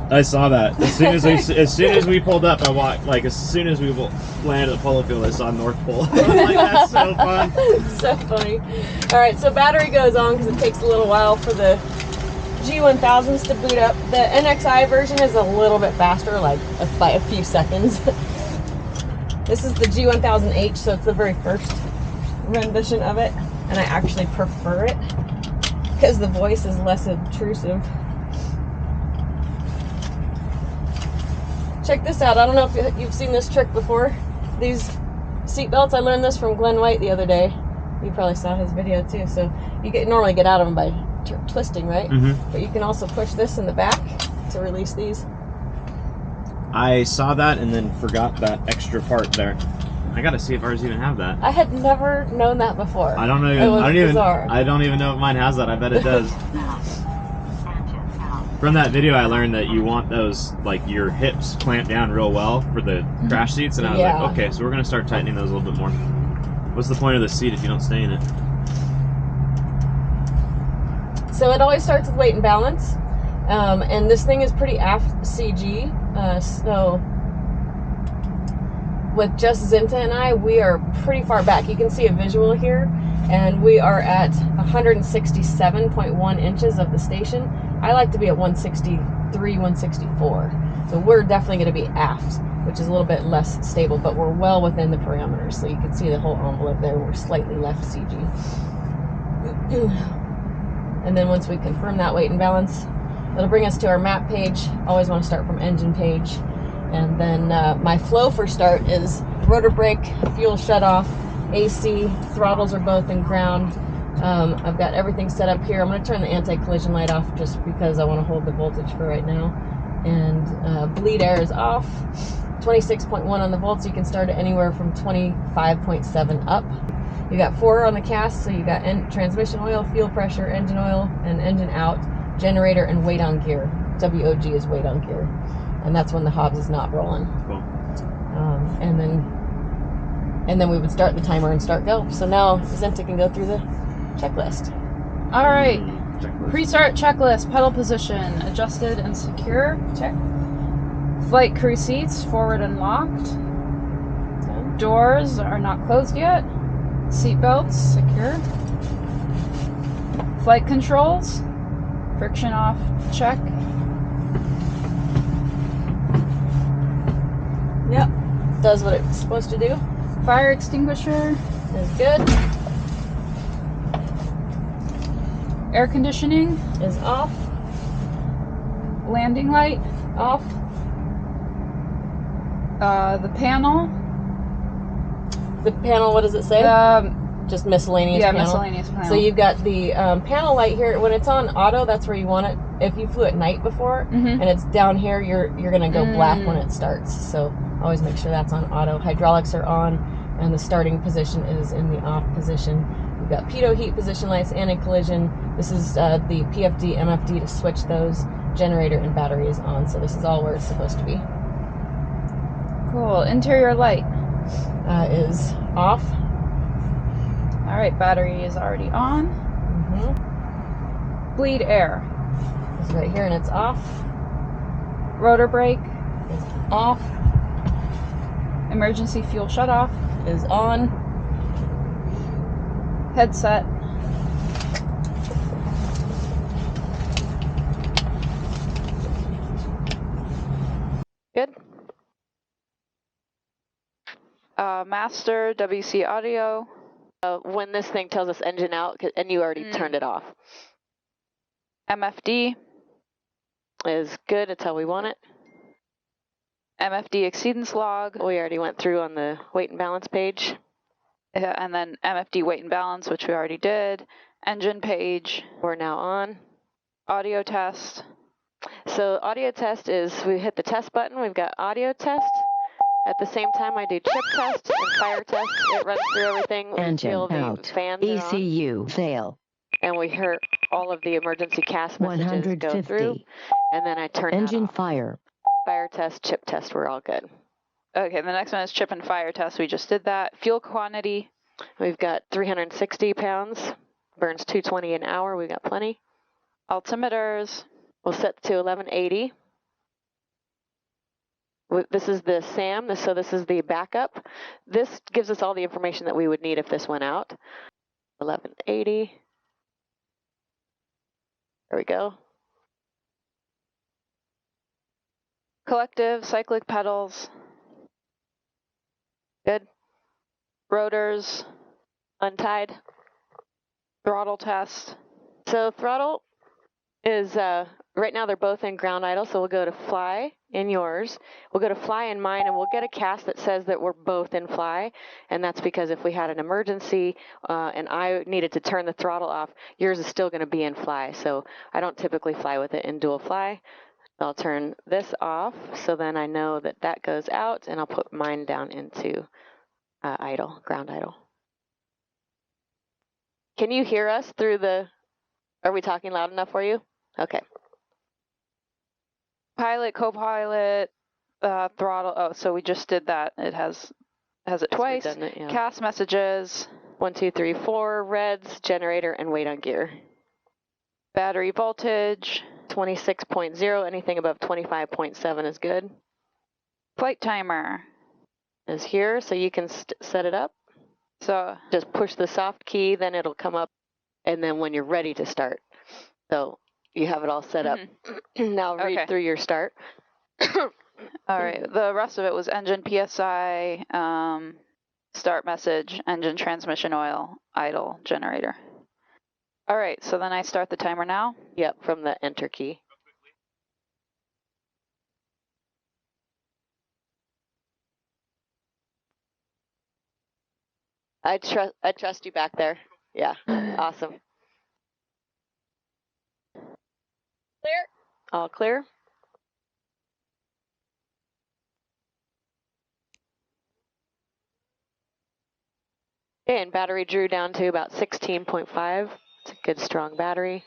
I saw that. As soon as we pulled up, I walked, like, as soon as we landed at the polo field, I saw North Pole. I was like, that's so fun. So funny. All right, so battery goes on because it takes a little while for the G1000s to boot up. The NXI version is a little bit faster, like by a few seconds. This is the G1000H, so it's the very first rendition of it, and I actually prefer it because the voice is less intrusive. Check this out. I don't know if you've seen this trick before. These seat belts, I learned this from Glenn White the other day. You probably saw his video too. So you normally get out of them by twisting, right? Mm-hmm. But you can also push this in the back to release these. I saw that and then forgot that extra part there. I gotta see if ours even have that. I had never known that before. I don't know. I don't even know if mine has that. I bet it does. From that video, I learned that you want those, like, your hips clamped down real well for the crash seats, and I was like, okay, so we're gonna start tightening those a little bit more. What's the point of the seat if you don't stay in it? So it always starts with weight and balance, and this thing is pretty aft CG. So with just Zinta and I, we are pretty far back. You can see a visual here, and we are at 167.1 inches of the station. I like to be at 163, 164. So we're definitely going to be aft, which is a little bit less stable, but we're well within the parameters. So you can see the whole envelope there. We're slightly left CG. And then once we confirm that weight and balance, it'll bring us to our map page. Always want to start from engine page. And then my flow for start is rotor brake, fuel shut off, AC, throttles are both in ground. I've got everything set up here. I'm going to turn the anti-collision light off just because I want to hold the voltage for right now. And bleed air is off. 26.1 on the volts. You can start it anywhere from 25.7 up. You got 4 on the cast, so you got transmission oil, fuel pressure, engine oil, and engine out, generator, and weight on gear. WOG is weight on gear. And that's when the Hobbs is not rolling. Cool. And then we would start the timer and start go. So now Zinta can go through the checklist. All right. Pre-start checklist, pedal position, adjusted and secure. Check. Flight crew seats, forward and locked. Okay. Doors are not closed yet. Seat belts, secure. Flight controls, friction off, check. Yep, does what it's supposed to do. Fire extinguisher is good. Air conditioning is off. Landing light off. The panel. The panel, what does it say? Just miscellaneous panel. Yeah, miscellaneous panel. So you've got the panel light here. When it's on auto, that's where you want it. If you flew at night before, and it's down here, you're gonna go black when it starts. So always make sure that's on auto. Hydraulics are on, and the starting position is in the off position. We've got pitot heat position lights, anti-collision. This is the PFD, MFD to switch those. Generator and battery is on, so this is all where it's supposed to be. Cool. Interior light is off. All right, battery is already on. Bleed air. It's right here and it's off. Rotor brake is off. Emergency fuel shut off is on. Headset. Good. Master WC audio. When this thing tells us engine out, and you already turned it off. MFD is good. It's how we want it. MFD exceedance log. We already went through on the weight and balance page. Yeah, and then MFD weight and balance, which we already did. Engine page. We're now on. Audio test. So audio test is, we hit the test button. We've got audio test. At the same time, I do chip test and fire test. It runs through everything. Engine feel the out. Fans ECU fail. And we hear all of the emergency cast messages go through. And then I turn engine that off. fire. Fire test, chip test, we're all good. Okay, the next one is chip and fire test. We just did that. Fuel quantity. We've got 360 pounds. Burns 220 an hour. We've got plenty. Altimeters. We'll set to 1180. This is the SAM, so this is the backup. This gives us all the information that we would need if this went out. 1180. There we go. Collective, cyclic pedals. Good. Rotors. Untied. Throttle test. So throttle is, right now they're both in ground idle, so we'll go to fly in yours. We'll go to fly in mine, and we'll get a cast that says that we're both in fly, and that's because if we had an emergency and I needed to turn the throttle off, yours is still going to be in fly, so I don't typically fly with it in dual fly. I'll turn this off, so then I know that that goes out, and I'll put mine down into idle, ground idle. Can you hear us through the, are we talking loud enough for you? Okay. Pilot, co-pilot, throttle. Oh, so we just did that. It has it twice. Redundant, yeah. Cast messages. 1, 2, 3, 4, reds, generator, and wait on gear. Battery voltage. 26.0, anything above 25.7 is good. Flight timer is here, so you can set it up. So just push the soft key, then it'll come up, and then when you're ready to start. So you have it all set up. Now read through your start. All right, the rest of it was engine PSI, start message, engine transmission oil, idle, generator. All right, so then I start the timer now? Yep, from the enter key. I trust you back there. Yeah, awesome. Clear? All clear. Okay, and battery drew down to about 16.5. It's a good strong battery.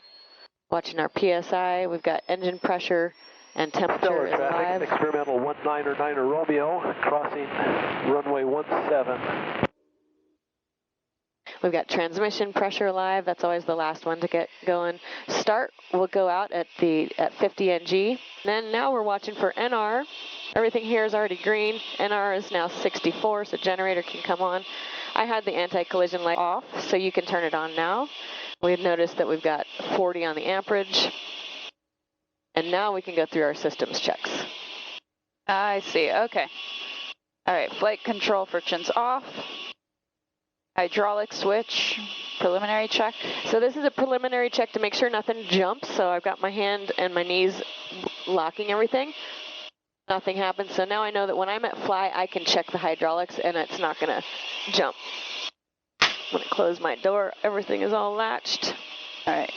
Watching our PSI, we've got engine pressure and temperature is live. Experimental 199er Romeo, crossing runway 17. We've got transmission pressure live. That's always the last one to get going. Start will go out at 50 NG. Then now we're watching for NR. Everything here is already green. NR is now 64, so generator can come on. I had the anti-collision light off, so you can turn it on now. We've noticed that we've got 40 on the amperage. And now we can go through our systems checks. I see, okay. All right, flight control frictions off. Hydraulic switch, preliminary check. So this is a preliminary check to make sure nothing jumps. So I've got my hand and my knees locking everything. Nothing happens. So now I know that when I'm at fly, I can check the hydraulics and it's not going to jump. When I close my door, everything is all latched. All right.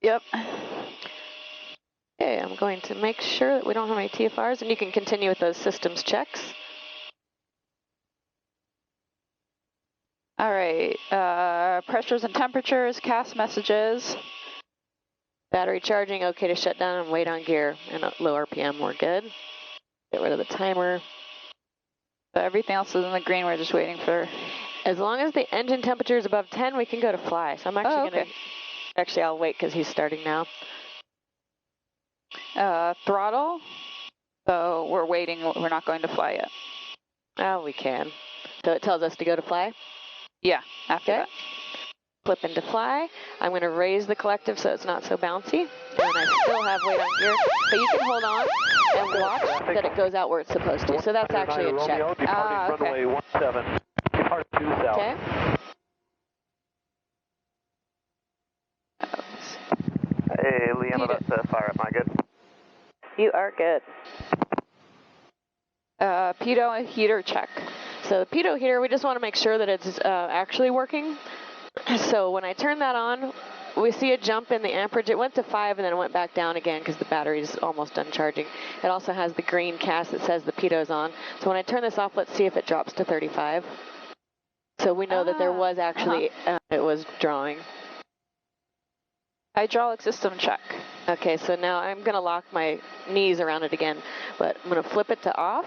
Yep. Okay, I'm going to make sure that we don't have any TFRs, and you can continue with those systems checks. All right, pressures and temperatures, cast messages. Battery charging, okay to shut down and wait on gear. And low RPM, we're good. Get rid of the timer. So everything else is in the green, we're just waiting for... As long as the engine temperature is above 10, we can go to fly. So I'm actually going to... Actually, I'll wait because he's starting now. Throttle. So we're waiting, we're not going to fly yet. Oh, we can. So it tells us to go to fly? Yeah, after that. Flip into fly. I'm going to raise the collective so it's not so bouncy. And I still have weight on gear. But you can hold on and watch that it goes out where it's supposed to. So that's actually a check. Runway 17. Depart due south. Okay. Hey, Liam, about to fire up. Am I good? You are good. Pitot heater check. So the pitot heater, we just want to make sure that it's actually working. So when I turn that on, we see a jump in the amperage. It went to 5 and then it went back down again because the battery is almost done charging. It also has the green cast that says the pitot on. So when I turn this off, let's see if it drops to 35. So we know that there was actually, it was drawing. Hydraulic system check. Okay, so now I'm going to lock my knees around it again, but I'm going to flip it to off.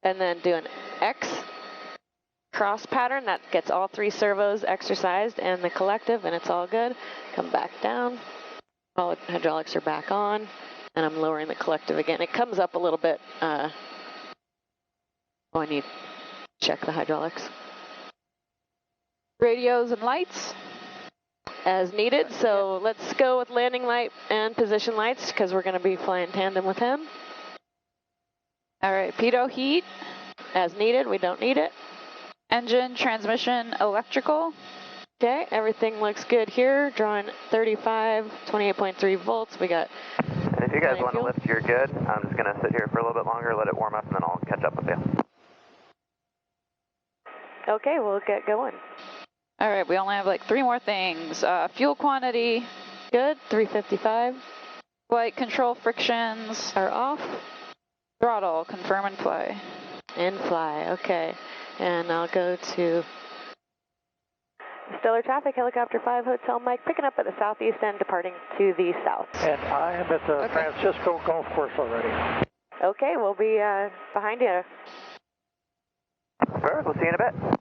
and then do an X cross pattern that gets all 3 servos exercised and the collective, and it's all good. Come back down. All the hydraulics are back on, and I'm lowering the collective again. It comes up a little bit. I need to check the hydraulics. Radios and lights? As needed, so let's go with landing light and position lights because we're going to be flying tandem with him. All right, pitot heat. As needed, we don't need it. Engine, transmission, electrical. Okay, everything looks good here. Drawing 35, 28.3 volts. We got. And if you guys want to lift, you're good. I'm just going to sit here for a little bit longer, let it warm up, and then I'll catch up with you. Okay, we'll get going. All right, we only have like 3 more things. Fuel quantity. Good, 355. Flight control frictions are off. Throttle, confirm and fly. And fly, okay. And I'll go to Stellar Traffic, Helicopter 5, Hotel Mike, picking up at the southeast end, departing to the south. And I am at the Francisco Golf Course already. Okay, we'll be behind you. Perfect, we'll see you in a bit.